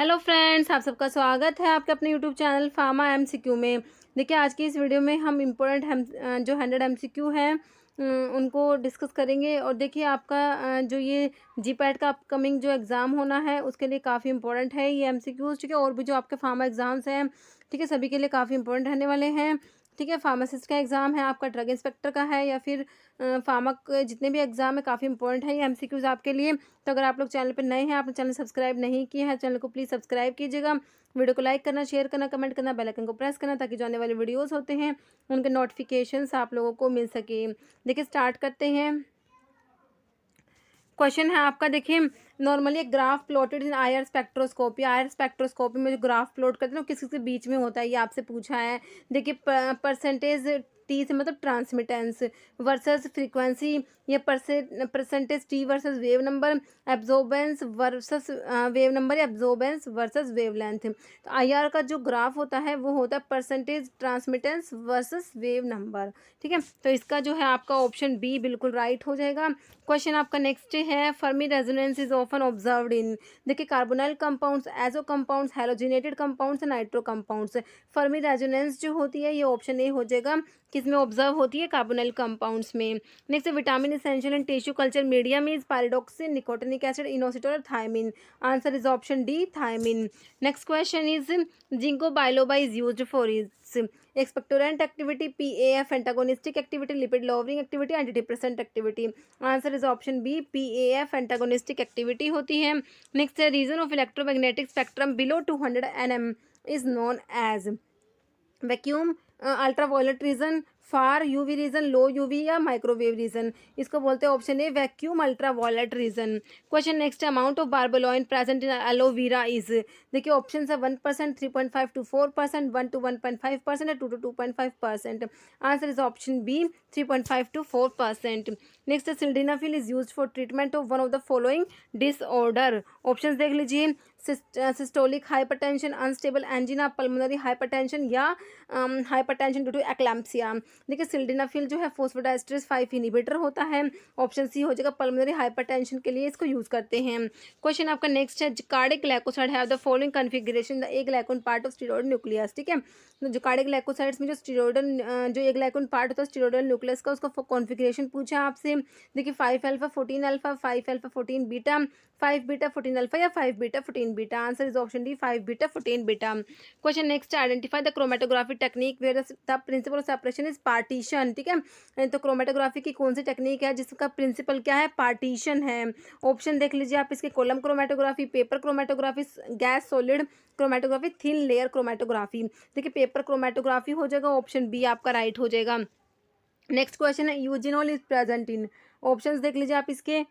Hello friends, आप सबका स्वागत है आपके अपने यूट्यूब चैनल फार्मा एमसीक्यू में। देखिए, आज की इस वीडियो में हम इम्पोर्टेंट हम जो 100 एमसीक्यू हैं उनको डिस्कस करेंगे। और देखिए, आपका जो ये जीपैट का अपकमिंग जो एग्ज़ाम होना है उसके लिए काफ़ी इंपॉर्टेंट है ये एमसीक्यूज़, ठीक है। और भी जो आपके फार्मा एग्ज़ाम्स हैं, ठीक है, सभी के लिए काफ़ी इंपॉर्टेंट रहने वाले हैं, ठीक है। फार्मासिस्ट का एग्ज़ाम है, आपका ड्रग इंस्पेक्टर का है, या फिर फार्मा के जितने भी एग्ज़ाम है काफ़ी इंपॉर्टेंट है ये एमसीक्यूज़ आपके लिए। तो अगर आप लोग चैनल पर नए हैं, आपने चैनल सब्सक्राइब नहीं किया है, चैनल को प्लीज़ सब्सक्राइब कीजिएगा। वीडियो को लाइक करना, शेयर करना, कमेंट करना, बेल आइकन को प्रेस करना, ताकि जो आने वाले वीडियोस होते हैं उनके नोटिफिकेशंस आप लोगों को मिल सके। देखिए, स्टार्ट करते हैं। क्वेश्चन है आपका, देखिए, नॉर्मली एक ग्राफ प्लॉटेड इन आईआर स्पेक्ट्रोस्कोपी। आईआर स्पेक्ट्रोस्कोपी में जो ग्राफ प्लॉट करते हैं वो किस के बीच में होता है, ये आपसे पूछा है। देखिए, परसेंटेज टी से मतलब ट्रांसमिटेंस वर्सेस फ्रीक्वेंसी, या percentage T versus wave number, absorbance versus wave number, या एब्जॉर्बेंस वर्सेस वेव लेंथ। तो आईआर का जो ग्राफ होता है वो होता है percentage transmittance versus wave number, ठीक है। तो इसका जो है आपका ऑप्शन बी बिल्कुल राइट हो जाएगा। क्वेश्चन आपका नेक्स्ट है, Fermi resonance is often observed in. देखिए, carbonyl compounds, azo compounds, halogenated compounds, nitro compounds. Fermi resonance जो होती है ये ऑप्शन ए हो जाएगा, किसमें ऑब्जर्व होती है, कार्बोनाइल कंपाउंड्स में। Next, vitamin essential in tissue culture medium is pyridoxine, nicotinic acid, inositol, thiamine. Answer is option D, thiamine. Next question is, ginkgo biloba is used for its expectorant activity, PAF antagonistic activity, lipid lowering activity, antidepressant activity. Answer is option B, PAF antagonistic activity होती है। Next है, region of electromagnetic spectrum below 200 nm is known as vacuum, ultraviolet region, far UV reason, low UV, या microwave region. इसको बोलते हैं option A, vacuum ultraviolet region. Question next, amount of barbaloin present in aloe vera is. देखिए, option है 1%, 3.5 to 4%, 1 to 1.5%, या 2 to 2.5%। Answer is option B, 3.5 to 4%। Next, sildenafil is used for treatment of one of the following disorder. Option देख लीजिए, systolic hypertension, unstable angina, pulmonary hypertension, या hypertension due to eclampsia. देखिए, sildenafil जो है फोस्फोडाइस्टरेज 5 inhibitor होता है। Option C हो जाएगा, पल्मोनरी हाइपरटेंशन के लिए इसको यूज करते हैं। क्वेश्चन आपका नेक्स्ट है, cardiac glycoside have the following configuration, the A ग्लाइकोन part of steroid nucleus, ठीक है। तो जो कार्डिक ग्लाइकोसाइड्स में जो स्टीरोइडल जो ए ग्लाइकोन पार्ट होता है स्टीरोइडल न्यूक्लियस का, उसका कॉन्फ़िगरेशन पूछा आपसे। देखिए, 5 alpha 14 alpha, 5 alpha 14 beta, 5 beta 14 alpha, या 5 beta 14 beta. Answer is option D, 5 beta 14 beta. Question next, identify the chromatography technique where the principle of separation is partition, ठीक है। तो क्रोमेटोग्राफी की कौन सी टेक्निक है जिसका प्रिंसिपल क्या है, पार्टीशन है। ऑप्शन देख लीजिए आप इसके, column chromatography, paper chromatography, gas solid chromatography, thin layer chromatography. देखिए, पेपर क्रोमेटोग्राफी हो जाएगा, ऑप्शन बी आपका राइट हो जाएगा। नेक्स्ट क्वेश्चन है, eugenol is present in. Options देख लीजिए आप इसके,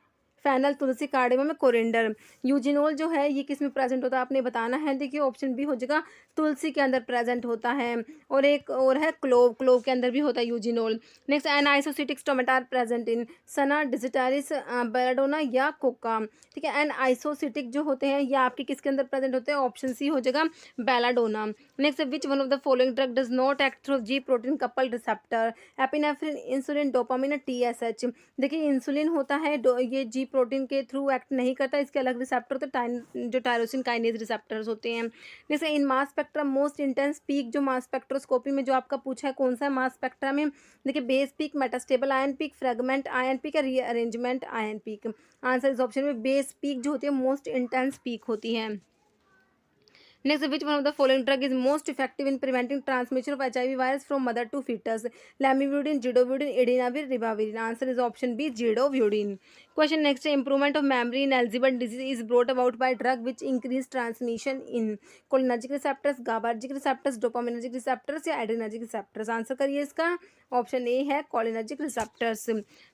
फैनल, तुलसी, कार्डेमम में, कोरिंडर। यूजिनोल जो है ये किस में प्रेजेंट होता है आपने बताना है। देखिए, ऑप्शन बी हो जाएगा, तुलसी के अंदर प्रेजेंट होता है। और एक और है क्लोव, क्लोव के अंदर भी होता है eugenol. Next, anisocytic stomata present in senna, digitalis, belladonna, या कोका, ठीक है। एन आइसोसिटिक जो होते हैं ये आपके किसके अंदर प्रेजेंट होते हैं, ऑप्शन सी हो जाएगा, belladonna. Next, which one of the following drug does not act through ji protein couple receptor, epinephrine, insulin, dopamine, TSH. देखिए, इंसुलिन होता है ये जी प्रोटीन के थ्रू एक्ट नहीं करता, इसके अलग रिसेप्टर होते हैं, जो टायरोसिन काइनेज रिसेप्टर्स होते हैं। जैसे in mass spectrum most intense peak, जो मास स्पेक्ट्रोस्कोपी में जो आपका पूछा है कौन सा है मास स्पेक्ट्रम में। देखिए, base peak, metastable ion peak, fragment ion peak, या रीअरेंजमेंट आयन पीक। आंसर इस ऑप्शन में बेस पीक जो होती है मोस्ट इंटेंस पीक होती है। Next, which one of the following drug is most effective in preventing transmission of HIV virus from mother to fetus? Lamivudine, zidovudine, idinavir, ribavirin. Answer is option B, zidovudine. Question next, improvement of memory in Alzheimer's disease is brought about by drug which increase transmission in cholinergic receptors, GABAergic receptors, dopaminergic receptors, या adrenergic receptors. Answer करिए इसका, option A है cholinergic receptors.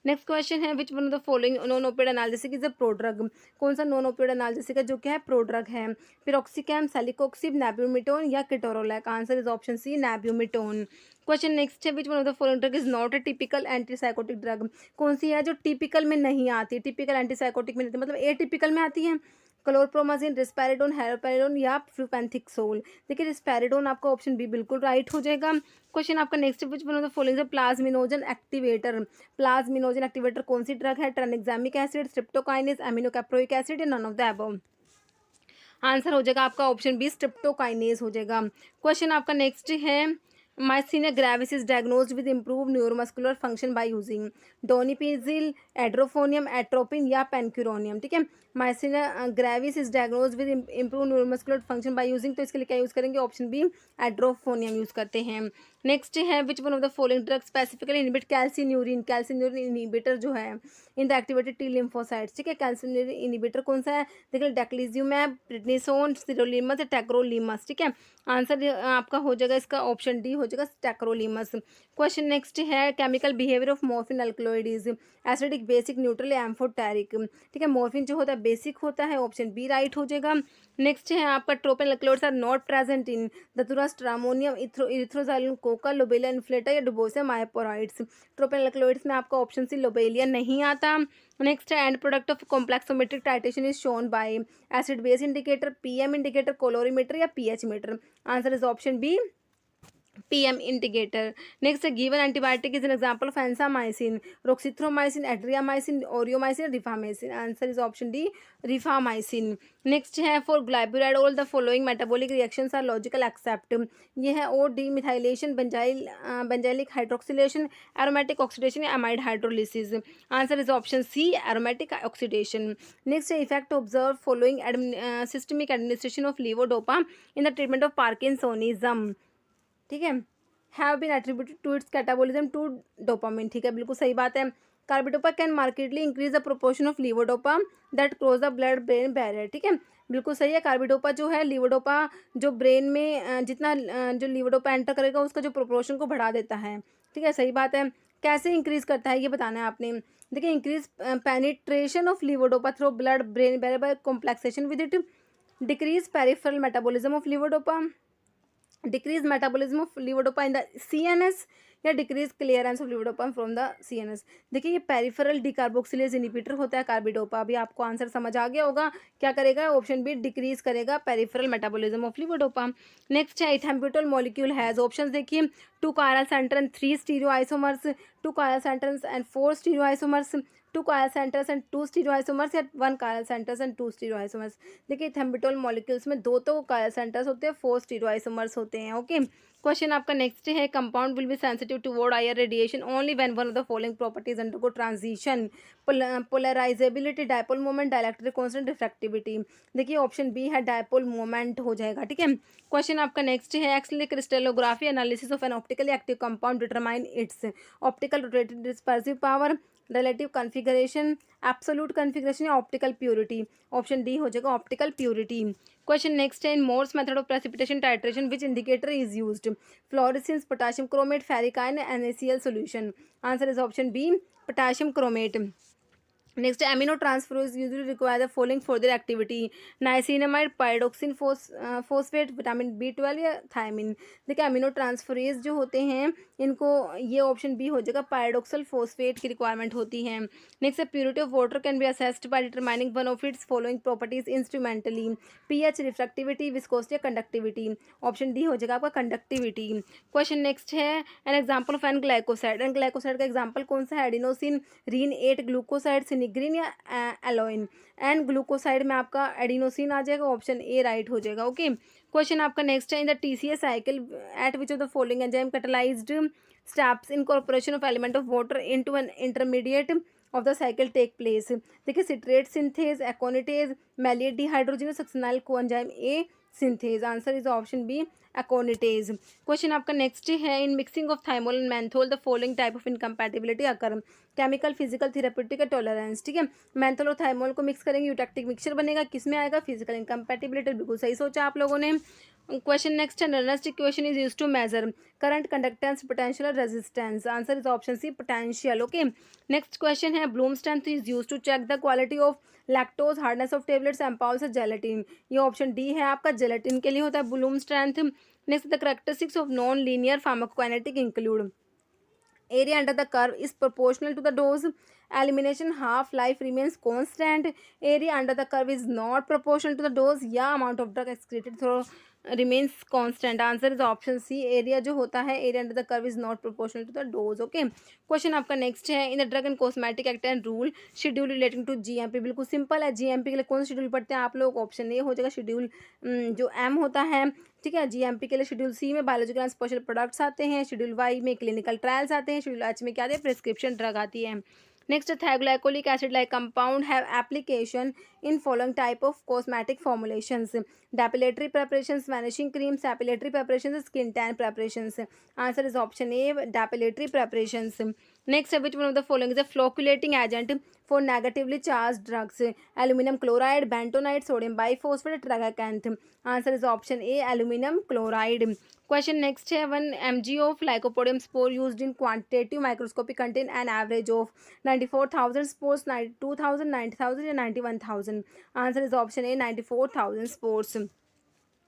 Next question है, which one of the following non opioid analgesic is a prodrug. कौन सा non opioid analgesic है जो क्या है, प्रोड्रग है। पिरोक्सिकैम, सेलिकोक्सिब, नेब्यूमिटोन, या ketorolac. Answer is option C, nabumetone. Question next है, which one of the following drug is not a typical antipsychotic drug. कौन सी है जो टिपिकल में नहीं आती, टिपिकल एंटीसाइकोटिक में नहीं आती, मतलब ए टिपिकल में आती है। क्लोरप्रोमाजिन, रिस्पेरिडोन, हेलोपेरिडोन, या फ्लूपेंथिक्सोल। देखिए, रिस्पेरिडोन आपका ऑप्शन बी बिल्कुल राइट हो जाएगा। क्वेश्चन आपका next, which one of the following plasminogen activator. Plasminogen activator कौन सी ड्रग है, tranexamic acid, streptokinase, aminocaproic acid, या none of the above. Answer हो जाएगा आपका ऑप्शन बी स्ट्रिप्टोकाइनेज हो जाएगा। क्वेश्चन आपका नेक्स्ट है myasthenia gravis is diagnosed with improve neuromuscular function by using donepezil, edrophonium, atropine या पेनक्यूरोनियम। ठीक है, myasthenia gravis is diagnosed with improve neuromuscular function by using, तो इसके लिए क्या यूज करेंगे, ऑप्शन बी एड्रोफोनियम यूज करते हैं। नेक्स्ट है which one of the following drug specifically inhibit calcineurin, calcineurin inhibitor जो है in the activated T lymphocytes. ठीक है, कैल्सिन्यूरिन इनहिबिटर कौन सा है, देखिए डेक्लिज्यूमैब, प्रेडनिसोन, सिरोलिमस या टेक्रोलिमस। ठीक है, आंसर आपका हो जाएगा इसका ऑप्शन डी हो जाएगा टेक्रोलिमस। क्वेश्चन नेक्स्ट है chemical behaviour of morphine alkaloid is acidic, basic, neutral या एम्फोटेरिक। ठीक है, मॉर्फिन जो होता है बेसिक होता है, ऑप्शन बी राइट हो जाएगा। नेक्स्ट है आपका tropane alkaloids are not present in datura, stramonium, erythroxylon, coca, lobelia inflata या डुबोसिया माइपोराइड्स। ट्रोपेन अल्कलॉइड्स में आपका ऑप्शन सी लोबेलिया नहीं आता। नेक्स्ट है end product of complexometric titration is shown by acid base indicator, PM indicator, colorimeter या pH meter. Answer is option B PM indicator. Next, a given antibiotic is an example of ensamycin, roxithromycin, adriamycin, aureomycin, rifamycin. Answer is option D, rifamycin. Next है for glyburide all the following metabolic reactions are logical except ये है O demethylation, benzylic hydroxylation, aromatic oxidation या amide hydrolysis. Answer is option C, aromatic oxidation. Next है effect observed following systemic administration of levodopa in the treatment of Parkinsonism. ठीक है, have been attributed to its catabolism to dopamine. ठीक है, बिल्कुल सही बात है। Carbidopa can markedly increase the proportion of levodopa that cross the blood brain barrier. ठीक है, बिल्कुल सही है। कार्बिडोपा जो है लीवोडोपा जो ब्रेन में जितना जो लीवोडोपा एंटर करेगा उसका जो प्रोपोर्शन को बढ़ा देता है। ठीक है, सही बात है। कैसे इंक्रीज करता है ये बताना है आपने। देखिए, increase penetration of levodopa through blood brain barrier by complexation with it, decrease peripheral metabolism of levodopa, decrease metabolism of levodopa in the CNS या decrease clearance of levodopa from the CNS। देखिए, ये peripheral डिकार्बोक्सिलेज inhibitor होता है carbidopa. अभी आपको answer समझ आ गया होगा, क्या करेगा, ऑप्शन बी डिक्रीज करेगा peripheral metabolism of levodopa। Next है इथेम्ब्यूटोल मॉलिक्यूल हैज ऑप्शन देखिए 2 chiral center and 3 stereoisomers, 2 chiral centers and 4 stereoisomers, 2 chiral centers and 2 stereoisomers या 1 chiral centers and 2 stereoisomers। देखिए, इथेम्ब्यूटोल मॉलिक्यूल्स में 2 तो chiral centers होते हैं, 4 stereoisomers होते हैं। ओके, क्वेश्चन आपका नेक्स्ट है compound will be sensitive toward IR radiation only when one of the following properties undergo transition, polarizability, dipole moment, dielectric constant, refractivity. देखिए, ऑप्शन बी है डायपोल मोमेंट हो जाएगा। ठीक है, क्वेश्चन आपका नेक्स्ट है X ray crystallography analysis of an optically active compound determine its optical rotative dispersive power, relative configuration, absolute configuration या optical purity. Option D हो जाएगा ऑप्टिकल प्योरिटी। क्वेश्चन नेक्स्ट है in Mohr's method of precipitation titration which indicator is used, fluorescence, potassium chromate, फेरिकाइन, NaCl solution. Answer is option B potassium chromate. Next aminotransferase usually require the following for their activity, nicotinamide, pyridoxine phosphate, vitamin B12 या thiamine. देखिए, amino transferase जो होते हैं इनको ये option B हो जाएगा पायरोक्सल फोस्फेट की रिक्वायरमेंट होती है। नेक्स्ट है purity of water can be assessed by determining one of its following properties instrumentally, pH, refractivity, viscosity या कंडक्टिविटी। ऑप्शन डी हो जाएगा आपका कंडक्टिविटी। क्वेश्चन नेक्स्ट है an example of N glycoside, N glycoside का example कौन सा है, adenosine, reign 8, glucoside, सिनिग्रीन या एलोइन। एन ग्लूकोसाइड में आपका एडिनोसिन आ जाएगा, ऑप्शन ए राइट हो जाएगा। ओके, क्वेश्चन आपका नेक्स्ट है in the TCA cycle at which of the following enzyme catalysed steps incorporation of element of water into an intermediate of the cycle take place. देखिए, citrate synthase, aconitase, malate dehydrogenase, succinyl coenzyme A synthase. Answer is option B aconitase. Question आपका next है in mixing of thymol and menthol the following type of incompatibility occur, chemical, physical, therapeutic या tolerance. ठीक है, menthol और thymol को mix करेंगे यूटैक्टिक mixture बनेगा, किसमें आएगा, फिजिकल इनकम्पैटिबिलिटी। बिल्कुल सही सोचा आप लोगों ने। क्वेश्चन नेक्स्ट है Nernst equation is use to measure current, conductance, potential और resistance. Answer is option C potential. Okay, next question है Bloom strength is use to check the quality of lactose, hardness of tablets, ampoules और gelatin. ये option D है आपका, gelatin के लिए होता है Bloom strength. Next the characteristics of non linear pharmacokinetic include area under the curve is proportional to the dose, elimination half life remains constant, area under the curve is not proportional to the dose, या amount of drug excreted through remains constant. Answer is option C, area जो होता है, area under the curve is not proportional to the dose. Okay, question आपका next है, in the drug and cosmetic act and rule schedule relating to GMP. बिल्कुल simple है, GMP के लिए कौन सा शेड्यूल पढ़ते हैं आप लोग, ऑप्शन ए हो जाएगा शेड्यूल जो एम होता है, ठीक है। जीएमपी के लिए शेड्यूल सी में बायोलॉजिकल एंड स्पेशल प्रोडक्ट्स आते हैं, शेड्यूल वाई में क्लिनिकल ट्रायल्स आते हैं, शेड्यूल एच में क्या आते हैं, प्रिस्क्रिप्शन ड्रग आती है। Next, thioglycolic acid like compound have application in following type of cosmetic formulations: depilatory preparations, vanishing creams, epilatory preparations, skin tan preparations. Answer is option A, depilatory preparations. Next, which one of the following is a flocculating agent for negatively charged drugs: aluminum chloride, bentonite, sodium biphosphate, tragacanth. Answer is option A, aluminum chloride. Question next है, 1 mg of lycopodium spore used in quantitative microscopy contain an average of 94,000 spores, 92,000, 90,000 या 91,000. Answer is option A, 94,000 spores.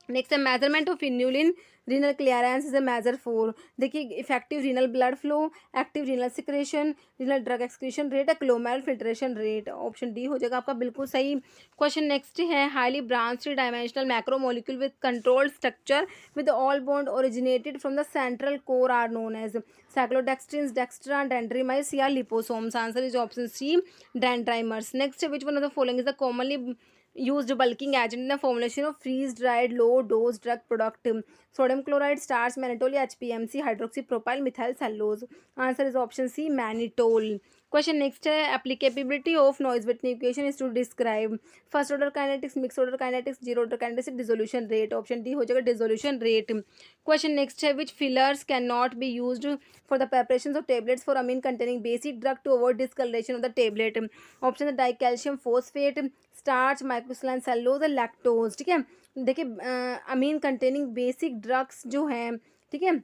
Next है, measurement of inulin renal clearance is a measure for, देखिए effective renal blood flow, active renal secretion, renal drug excretion rate, glomerular filtration rate. Option D हो जाएगा आपका बिल्कुल सही। Question next है, highly branched dimensional macromolecule with controlled structure with all bond originated from the central core are known as cyclodextrins, dextran, dendrimers या liposomes. Answer is option C, dendrimers. Next, which one of the following is the commonly used bulking agent in the formulation of freeze dried low dose drug product: sodium chloride, starch, mannitol या HPMC, hydroxypropyl methyl cellulose. Answer is option C, mannitol. Question next है, applicability of Noyes Whitney equation is to describe first order kinetics, mix order kinetics, zero order kinetics, dissolution rate. Option D हो जाएगा dissolution rate. Question next है, which fillers can not be used for the preparation of tablets for amine containing basic drug to avoid discolouration of the tablet. Option है dicalcium phosphate, starch, microcrystalline cellulose, lactose. ठीक है, देखिए अमीन containing basic drugs जो हैं, ठीक है,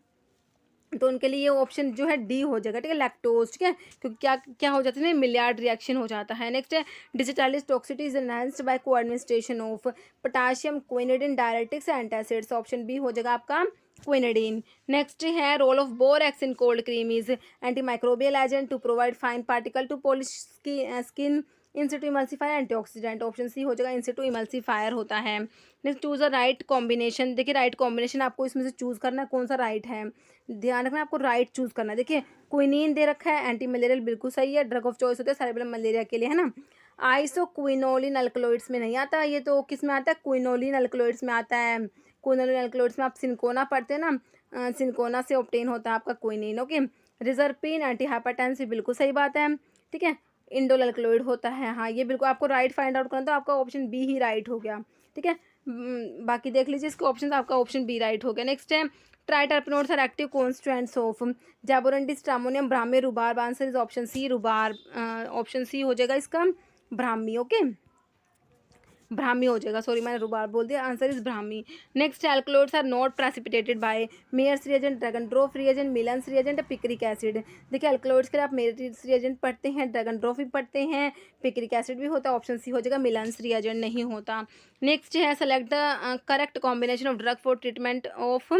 तो उनके लिए ये ऑप्शन जो है डी हो जाएगा, ठीक है, लैक्टोज। ठीक है, क्योंकि क्या क्या हो जाता है ना, मिलियार्ड रिएक्शन हो जाता है। नेक्स्ट है, digitalis toxicity is enhanced by co administration of potassium, quinidine, diuretics, antacids. Option B हो जाएगा आपका क्विनिडिन। नेक्स्ट है, role of borax in cold cream is anti microbial agent to provide fine particle to polish skin, in situ emulsifier, antioxidant. Option C हो जाएगा in situ emulsifier होता है। Next, choose a right combination, देखिए right combination आपको इसमें से choose करना है, कौन सा राइट है, ध्यान रखना आपको राइट चूज करना है। देखिए क्विनीन दे रखा है, एंटी मलेरियल बिल्कुल सही है, ड्रग ऑफ चॉइस होता है सेरेब्रम मलेरिया के लिए, है ना। आइसोक्विनोलिन अल्कलॉइड्स में नहीं आता, ये तो किस में आता है, क्विनोलिन अल्कलॉइड्स में आता है। क्विनोलिन अल्कलॉइड्स में आप सिनकोना पढ़ते हैं ना, सिनकोना से ऑब्टेन होता है आपका quinine. Okay, reserpine anti hypertensive बिल्कुल सही बात है, ठीक है। इंडोल अल्कलॉइड होता है, हाँ ये बिल्कुल आपको राइट फाइंड आउट करना, तो आपका ऑप्शन बी ही राइट हो गया, ठीक है। बाकी देख लीजिए इसके ऑप्शन, आपका ऑप्शन बी राइट हो गया। नेक्स्ट है, triterpenoids are active constituents of jaborandi, stramonium, brahmi, rhubarb. Answer is option C, rhubarb. Option C हो जाएगा इसका ब्राह्मी। ओके, ब्राह्मी हो जाएगा, सॉरी मैंने रुबार बोल दिया, answer is brahmi. Next, alkaloids are not precipitated by Mayer's reagent, Dragendorff reagent, Millon's reagent, picric acid. देखिए alkaloids के लिए आप मेयर्स रिएजेंट पढ़ते हैं, ड्रैगनड्रॉफ भी पढ़ते हैं, पिक्रिक एसिड भी होता है। ऑप्शन सी हो जाएगा मिलन्स रिएजेंट नहीं होता। नेक्स्ट है, select the correct combination of drug for treatment of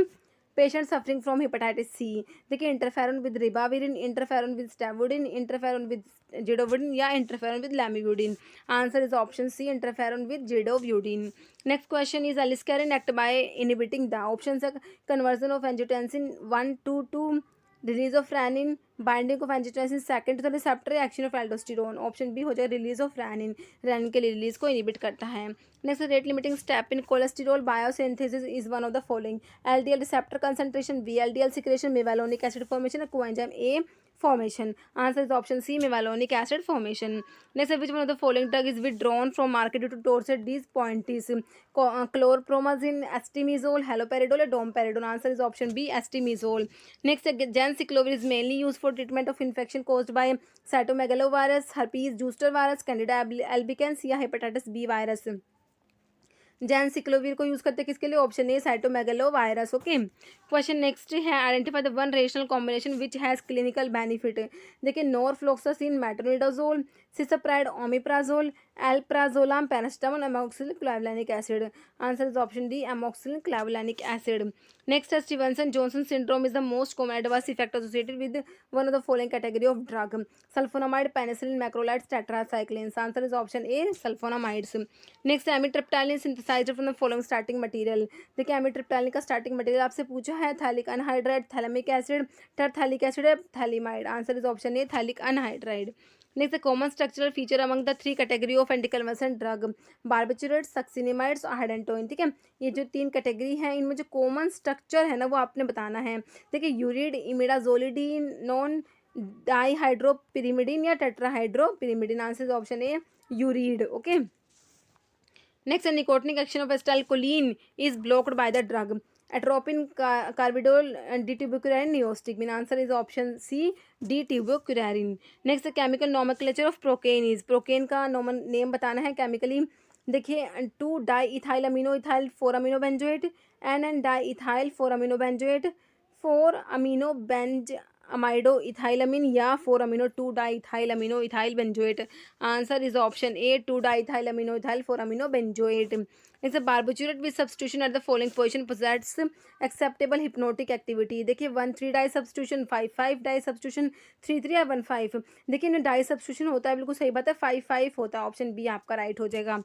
patient suffering from hepatitis C. देखिए interferon with ribavirin, interferon with stavudine, interferon with zidovudine या interferon with lamivudine. Answer is option C, interferon with zidovudine. Next question is aliskiren act by inhibiting the, option है conversion of angiotensin 1 to release of renin, binding of angiotensin second to the receptor, action of aldosterone. Option B हो जाए release of renin, renin के release को inhibit करता है। Next, rate limiting step in cholesterol biosynthesis is one of the following: LDL receptor concentration, VLDL secretion, mevalonic acid formation, coenzyme A formation. Answer is option C, mevalonic acid formation. Next, which one of the following drug is withdrawn from market due to torsade these points: chlorpromazine, estimizole, haloperidol, domperidone. Answer is option B, estimizole. Next, genciclovir is mainly used for treatment of infection caused by cytomegalovirus, herpes zoster virus, candida albicans या hepatitis B virus. Ganciclovir को use करते हैं किसके लिए, option A cytomegalo virus. Okay, question next है, identify the one rational combination which has clinical benefit. देखिए norfloxacin, metronidazole, cisapride, omeprazole, alprazolam, paracetamol, amoxicillin clavulanic acid. Answer is option D, amoxicillin clavulanic acid. Next है Stevens Johnson syndrome is the most common adverse effect associated with one of the following category of drug, sulfonamide, penicillin, macrolides, tetracyclines. Answer is option A, sulfonamides. Next amitriptyline synthesised from the following starting material. देखिए amitriptyline का starting material आपसे पूछा है phthalic anhydride, phthalamic acid, terephthalic acid, phthalimide. Answer is option A, phthalic anhydride. Next common structural feature among the three category of anticonvulsant drug, barbiturates, succinimides और hydantoin. ठीक है, ये जो तीन कैटेगरी हैं इनमें जो कॉमन स्ट्रक्चर है ना वो आपने बताना है। देखिए यूरिड, इमिडाजोलिडीन, नॉन डाईहाइड्रोपिरिमिडिन या tetrahydropyrimidine. Answer is option A, ureide. Okay, next nicotinic action of acetylcholine is blocked by the drug, atropine, carbachol, d tubocurarine, neostigmine. Answer is option C, d tubocurarine. Next chemical nomenclature of procaine is, procaine का name बताना है chemically. देखिए 2 di ethyl amino ethyl 4 amino benzoate, N diethyl 4 amino benzoate, 4 amino benz amido ethylamine या 4 amino 2 di ethyl amino ethyl benzoate. Answer is option A, 2 di ethyl amino ethyl 4 amino benzoate. It's a barbiturate with substitution at the following position possess acceptable hypnotic activity. देखिए 1,3 die substitution, 5,5 die substitution, 3,3 या 1,5। देखिए इन्हें die substitution होता है, बिल्कुल सही बात है, 5,5 होता है। ऑप्शन बी आपका राइट हो जाएगा।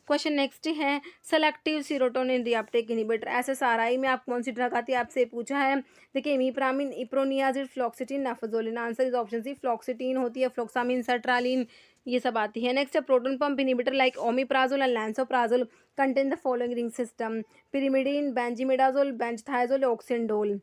क्वेश्चन नेक्स्ट है selective serotonin reuptake inhibitor, SSRI में आप कौन सी ड्रग आती है आपसे पूछा है। देखिए imipramine, iproniazid, fluoxetine, naphazoline. Answer is option C, fluoxetine होती है, फ्लॉक्सामिन, सर्ट्रालिन, ये सब आती है। नेक्स्ट है proton pump inhibitor like omeprazole and lansoprazole contain the following ring system, pyrimidine, benzimidazole, benzothiazole, oxindole.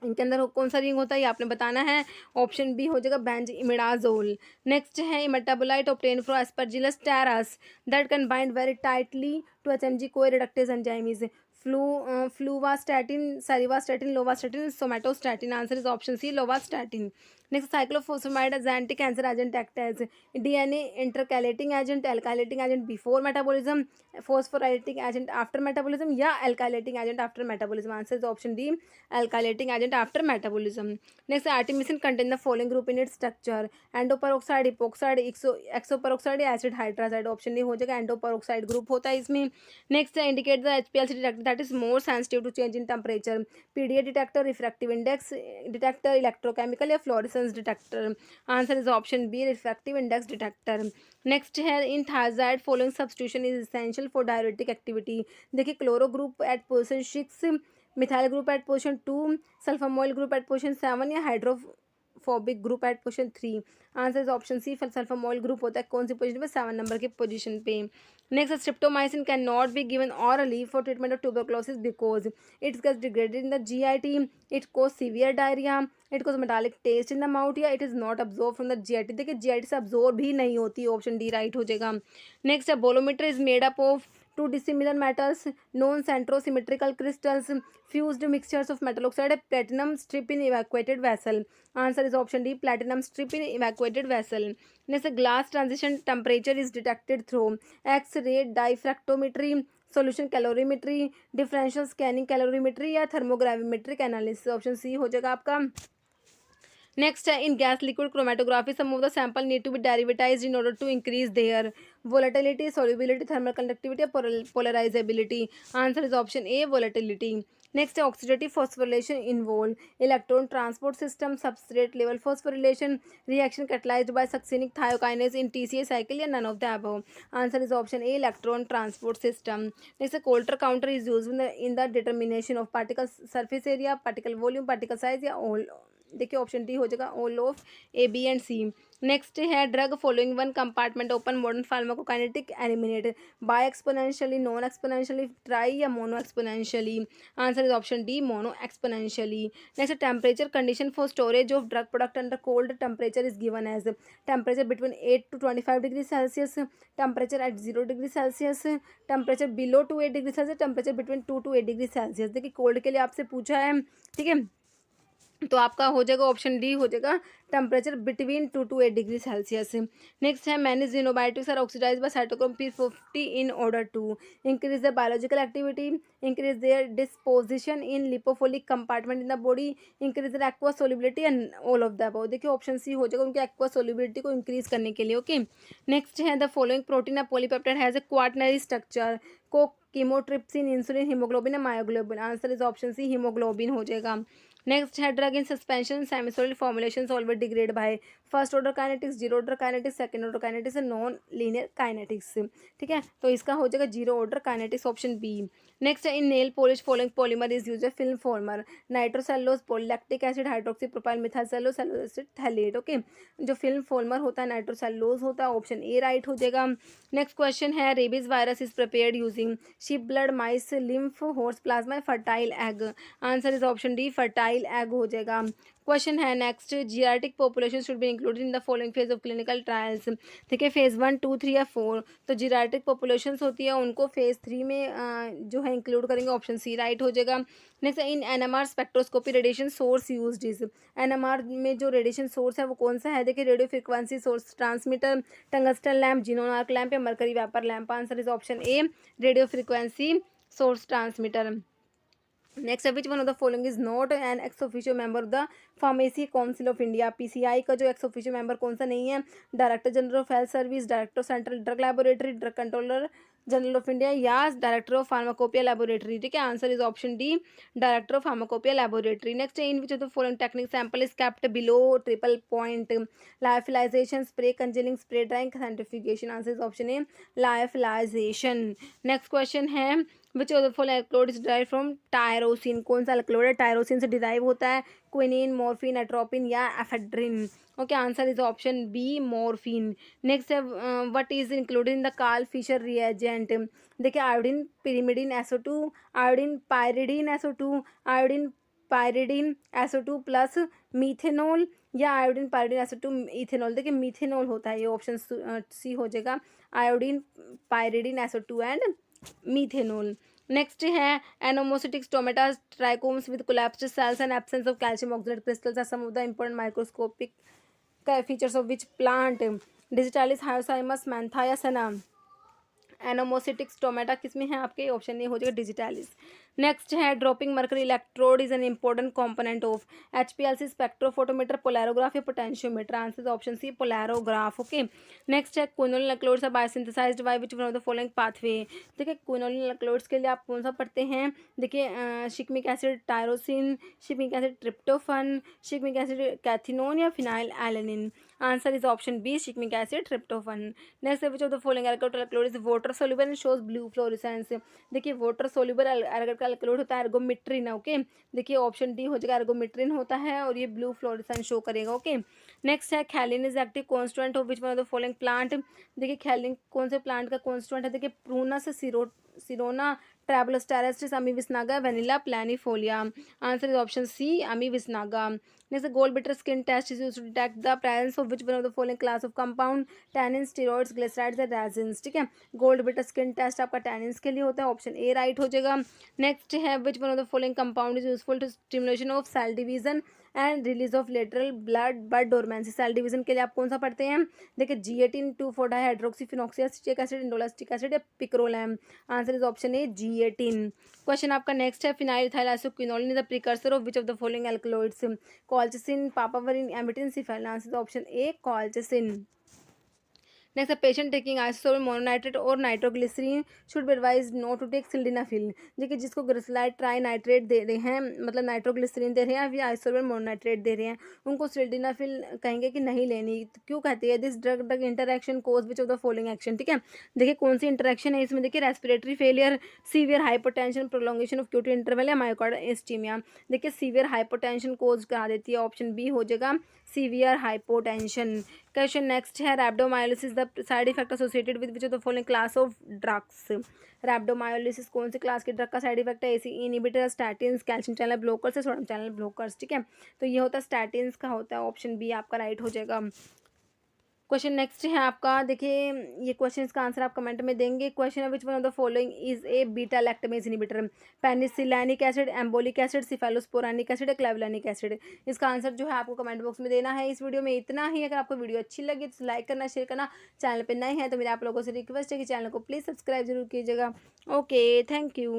इनके अंदर कौन सा रिंग होता है ये आपने बताना है। ऑप्शन बी हो जाएगा बेंजइमिडाजोल। नेक्स्ट है metabolite obtain from Aspergillus terreus that can bind very tightly to HMG CoA reductase enzyme is, fluvastatin, cerivastatin, lovastatin, somatostatin. Answer is option C, lovastatin. Next cyclophosphamide as anti cancer agent act as DNA intercalating agent, alkylating agent before metabolism, phosphorylating agent after metabolism या alkylating agent after metabolism. Answer is option D, alkylating agent after metabolism. Next artemisinin contain the following group in its structure, एंडोपेरोक्साइड, epoxide, एक्सोपेरोक्साइड या acid हाइड्रासाइड। Option D हो जाएगा, एंडोपेरोक्साइड group होता है इसमें। Next है indicate the HPLC detector that is more sensitive to change in temperature, PDA detector, refractive index detector, electrochemical या fluorescence detector. Answer is option B, refractive index detector. Next है in thiazide following substitution is essential for diuretic activity. देखिए chloro group at position 6, methyl group at position 2, sulfamoyl group at position 7 या hydrophobic group at position 3। Answer is option C, sulphamoyl group होता है कौन सी position पे, 7 number की position पे। Next streptomycin can not be given orally for treatment of tuberculosis because its gets degraded in the GIT, it cause severe diarrhoea, it cause metallic taste in the mouth या it is not absorb from the GIT. देखिए GIT से absorb भी नहीं होती, option D right हो जाएगा। Next है bolometer is made up of 2 dissimilar metals, non centrosymmetrical crystals, fused mixtures of metal oxide, platinum strip in evacuated vessel. Answer is option D, platinum strip in evacuated vessel. Next, glass transition temperature is detected through X-ray diffractometry, solution calorimetry, differential scanning calorimetry या thermogravimetric analysis. Option C हो जाएगा आपका। Next है in gas liquid chromatography some of the sample need to be derivatized in order to increase their volatility, solubility, thermal conductivity, polarizability. Answer is option A, volatility. Next है oxidative phosphorylation involve electron transport system, substrate level phosphorylation, reaction catalyzed by succinic thiokinase in TCA cycle या none of the above. Answer is option A, electron transport system. Next है Coulter counter is used in the determination of particle surface area, particle volume, particle size या all. देखिए option D हो जाएगा all of A, B and C. Next है drug following one compartment open model pharmacokinetic eliminate by exponentially, non exponentially, tri या mono exponentially. Answer is option D, mono exponentially. Next temperature condition for storage of drug product under cold temperature is given as temperature between 8 to 25 degree Celsius, temperature at 0 degree Celsius, temperature below to 8 degree Celsius, temperature between 2 to 8 degree Celsius. देखिए cold के लिए आपसे पूछा है, ठीक है। तो आपका हो जाएगा ऑप्शन डी हो जाएगा temperature between 2 to 8 degree Celsius. Next है many xenobiotics are oxidize by cytochrome P50 in order to increase the biological activity, increase their disposition in lipophilic compartment in the body, increase the aqua solubility and all of the above. देखिए option C हो जाएगा उनकी aqua solubility को increase करने के लिए। Okay, next है the following protein या polypeptide has a quaternary structure, को कीमोट्रिप्सिन, इंसुलिन, हीमोग्लोबिन या myoglobin. Answer is option C haemoglobin हो जाएगा। नेक्स्ट है drug in suspension semi formulation always degrade by first order kinetics, zero order kinetics, second order kinetics, non linear kinetics. ठीक है, तो इसका हो जाएगा zero order kinetics option B. Next है in nail polish following polymer is use film former, nitrocellulose, polylactic acid, hydroxy propyl, methyl cellulose, cellulose acid, phthalate. Okay, जो film former होता है नाइट्रोसेल्लोज होता है, ऑप्शन ए राइट हो जाएगा। Next question है rabies virus is prepared using sheep blood, mice lymph, horse plasma, fertile egg। Answer is option D fertile egg हो जाएगा। क्वेश्चन है next geriatric population should be included in the following phase of clinical trials. ठीक है, phase 1, 2, 3 या 4। तो जीआरटिक population होती है उनको फेज 3 में जो है इंक्लूड करेंगे, ऑप्शन सी राइट हो जाएगा। Next in NMR spectroscopy radiation source used is, NMR में जो रेडिएशन सोर्स है वो कौन सा है? देखिए radio frequency source transmitter, tungsten lamp, xenon arc lamp या mercury vapour lamp. Answer is option A radio frequency source transmitter. Next है which one of the following is not an ex officio member of the pharmacy council of India. PCI का जो ex officio member कौन सा नहीं है? Director general of health service, director central drug laboratory, drug controller general of India या director of pharmacopoeia laboratory. ठीक है, answer is option D director of pharmacopoeia laboratory. Next in which of the following technique sample is kept below triple point, lyophilization, spray congealing, spray drying, centrifugation. Answer is option A lyophilization. Next question है which of the following alkaloid is derived from tyrosine. कौन सा alkaloid है tyrosine से derive होता है? Quinine, morphine, atropine या ephedrine. Okay, answer is option B morphine. Next है what is included in the Karl Fischer reagent. देखिए iodine pyrimidine SO2, iodine pyridine SO2, iodine pyridine SO2 plus methanol या iodine pyridine SO2 ethanol. देखिए methanol होता है, ये option C हो जाएगा iodine pyridine SO2 and methanol. Next है anomocytic stomata trichomes with collapsed cells and absence of calcium oxalate crystals are some of the important microscopic features of which plant. Digitalis, Hyoscyamus, Mentha या Senna. एनोमोसिटिक stomata किस में है आपके? Option A हो जाएगा Digitalis. Next है dropping mercury electrode is an important component of HPLC, spectrophotometer, polarograph या potentiometer. Answer option C polarograph. Okay, next है quinoline electrodes are biosynthesized by which one of the following pathway. देखिए quinoline electrodes के लिए आप कौन सा पढ़ते हैं? देखिए shikimic acid tyrosine, shikimic acid tryptophan, shikimic acid cathinone या phenyl alanine. Answer is option B shikimic acid tryptophan. Next है which of the following alcohol is water soluble and shows blue fluorescence. देखिए water soluble alcohol होता है ergometrine. Okay, देखिए option D हो जाएगा ergometrine होता है और ये ब्लू फ्लोरेसेंस शो करेगा। ओके, नेक्स्ट है khellin is active constituent of which one of the following plant. देखिए खैलिन कौन से प्लांट का कॉन्स्टिट्यूएंट है? देखिए Prunus serotina, Tribulus terrestris, Ammi visnaga, Vanilla planifolia. Answer is option C Ammi visnaga. Next gold beater skin test is used to detect the presence of which one of the following class of compound, tannin, steroids, glycerides and resins. ठीक है, gold beater skin test आपका tannins के लिए होता है, option A right हो जाएगा। Next है which one of the following compound is useful to stimulation of cell division and release of lateral blood bud dormancy. Cell division के लिए आप कौन सा पढ़ते हैं? देखिए G18, 2,4-डाइहाइड्रोक्सीफिनॉक्सी, एसिटिक एसिड, इंडोलेस्टिक एसिड या picloram. Answer is option A G18। Question आपका नेक्स्ट है phenyl ethyl isoquinoline is the precursor of which of the following alkaloids. Colchicine, papaverine, emetine, cephaeline. Answer is option A colchicine. Next patient taking isosorbide mononitrate और nitroglycerin should be advise not to take sildenafil. देखिए जिसको glyceride try nitrate दे रहे हैं, मतलब nitroglycerine दे रहे हैं या फिर आइसोसोल मोनोनाइट्रेट दे रहे हैं, उनको सिल्डेनाफिल कहेंगे कि नहीं लेनी। तो क्यों कहते हैं? This drug drug interaction cause which of the following action. ठीक है, देखिए कौन सी इंटरेक्शन है इसमें? देखिए respiratory failure, severe hypotension, prolongation of QT interval या मायोकार्डियल इस्कीमिया। देखिए सीवियर हाइपोटेंशन कोज करा देती है, ऑप्शन बी हो जाएगा सीवियर हाइपोटेंशन। क्वेश्चन नेक्स्ट है rhabdomyolysis the side effect associated with which of the following class of drugs. Rhabdomyolysis कौन सी क्लास के ड्रग का साइड इफेक्ट है? AC inhibitor, statins, calcium channel blockers, sodium channel blockers. ठीक है, तो ये होता है स्टैटिन्स का होता है, ऑप्शन बी आपका राइट हो जाएगा। क्वेश्चन नेक्स्ट है आपका, देखिए ये क्वेश्चन का आंसर आप कमेंट में देंगे। क्वेश्चन है which one of the following is a beta lactamase inhibitor, penicillanic acid, embolic acid, cephalosporanic acid, clavulanic acid. इसका आंसर जो है आपको कमेंट बॉक्स में देना है। इस वीडियो में इतना ही। अगर आपको वीडियो अच्छी लगी तो लाइक करना, शेयर करना। चैनल पर नए हैं तो मेरे आप लोगों से रिक्वेस्ट है कि चैनल को प्लीज़ सब्सक्राइब जरूर कीजिएगा। Okay, thank you.